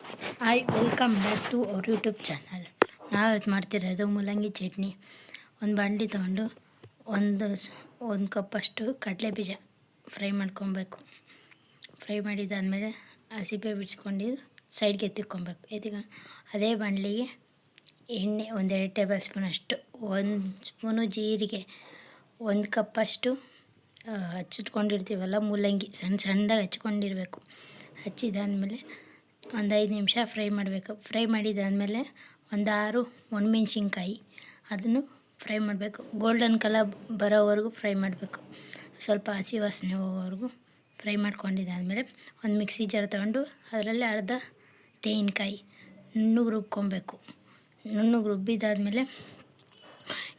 Hi welcome back to our YouTube channel. ನಾವು ಇವತ್ತು ಮಾಡ್ತಿರೋದು ಮೂಲಂಗಿ ಚಟ್ನಿ. ಒಂದು ಬಾಣಲಿ ತೊಗೊಂಡು ಒಂದು ಕಪ್ಪಷ್ಟು ಕಡಲೆ ಬೀಜ ಫ್ರೈ ಮಾಡ್ಕೊಬೇಕು. ಫ್ರೈ ಮಾಡಿದ್ದಾದಮೇಲೆ ಸಿಪ್ಪೆ ಬಿಡಿಸ್ಕೊಂಡು ಸೈಡ್ಗೆ ಎತ್ತಿಕೊಂಡು ಅದೇ ಬಾಣಲಿಗೆ ಎಣ್ಣೆ 1-2 ಟೇಬಲ್ ಸ್ಪೂನಷ್ಟು, 1 ಸ್ಪೂನು ಜೀರಿಗೆ, 1 ಕಪ್ಪಷ್ಟು ಹಚ್ಚಿಟ್ಕೊಂಡಿರ್ತೀವಲ್ಲ ಮೂಲಂಗಿ ಸಣ್ಣದಾಗಿ ಹಚ್ಕೊಂಡಿರಬೇಕು. ಹಚ್ಚಿದಾದಮೇಲೆ ಒಂದು 5 ನಿಮಿಷ ಫ್ರೈ ಮಾಡಬೇಕು. ಫ್ರೈ ಮಾಡಿದಾದಮೇಲೆ ಒಂದು 6 ಒಣಮೆಣ್ಸಿನ್ಕಾಯಿ ಅದನ್ನು ಫ್ರೈ ಮಾಡಬೇಕು. ಗೋಲ್ಡನ್ ಕಲರ್ ಬರೋವರೆಗೂ ಫ್ರೈ ಮಾಡಬೇಕು. ಸ್ವಲ್ಪ ಹಸಿ ವಾಸನೆ ಹೋಗೋವರೆಗೂ ಫ್ರೈ ಮಾಡ್ಕೊಂಡಿದ್ದಾದಮೇಲೆ ಒಂದು ಮಿಕ್ಸಿ ಜಾರ್ ತೊಗೊಂಡು ಅದರಲ್ಲಿ ಅರ್ಧ ತೆಂಗಿನಕಾಯಿ ನುಣ್ಣಗೆ ರುಬ್ಕೊಬೇಕು. ನುಣ್ಣಗೆ ರುಬ್ಬಿದಾದಮೇಲೆ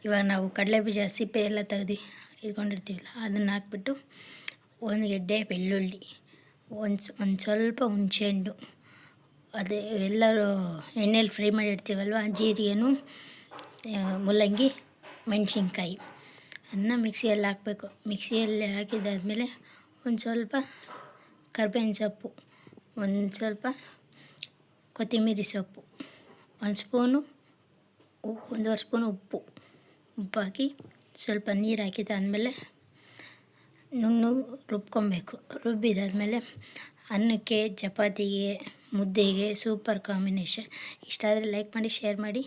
ಇವಾಗ ನಾವು ಕಡಲೆ ಬೀಜ ಸಿಪ್ಪೆ ಎಲ್ಲ ತೆಗ್ದು ಇಟ್ಕೊಂಡಿರ್ತೀವಲ್ಲ ಅದನ್ನು ಹಾಕ್ಬಿಟ್ಟು ಒಂದು ಗೆಡ್ಡೆ ಬೆಳ್ಳುಳ್ಳಿ, ಒಂದು ಸ್ವಲ್ಪ ಹುಣಸೆಹಣ್ಣು, ಅದೇ ಎಲ್ಲರೂ ಎಣ್ಣೆಲಿ ಫ್ರೈ ಮಾಡಿರ್ತೀವಲ್ವ ಜೀರಿಗೆನೂ ಮೂಲಂಗಿ ಮೆಣಸಿನ್ಕಾಯಿ ಅದನ್ನ ಮಿಕ್ಸಿಯಲ್ಲಿ ಹಾಕಬೇಕು. ಮಿಕ್ಸಿಯಲ್ಲಿ ಹಾಕಿದ್ದಾದಮೇಲೆ ಒಂದು ಸ್ವಲ್ಪ ಕರ್ಬೇವಿನ ಸೊಪ್ಪು, ಒಂದು ಸ್ವಲ್ಪ ಕೊತ್ತಂಬರಿ ಸೊಪ್ಪು, 1 ಸ್ಪೂನು 1.5 ಸ್ಪೂನು ಉಪ್ಪು ಹಾಕಿ ಸ್ವಲ್ಪ ನೀರು ಹಾಕಿದ್ದಾದಮೇಲೆ ನುಣ್ಣಗೆ ರುಬ್ಕೊಬೇಕು. ರುಬ್ಬಿದಾದಮೇಲೆ ಅನ್ನಕ್ಕೆ, ಚಪಾತಿಗೆ, ಮುದ್ದೆಗೆ ಸೂಪರ್ ಕಾಂಬಿನೇಷನ್. ಇಷ್ಟ ಆದರೆ ಲೈಕ್ ಮಾಡಿ, ಶೇರ್ ಮಾಡಿ.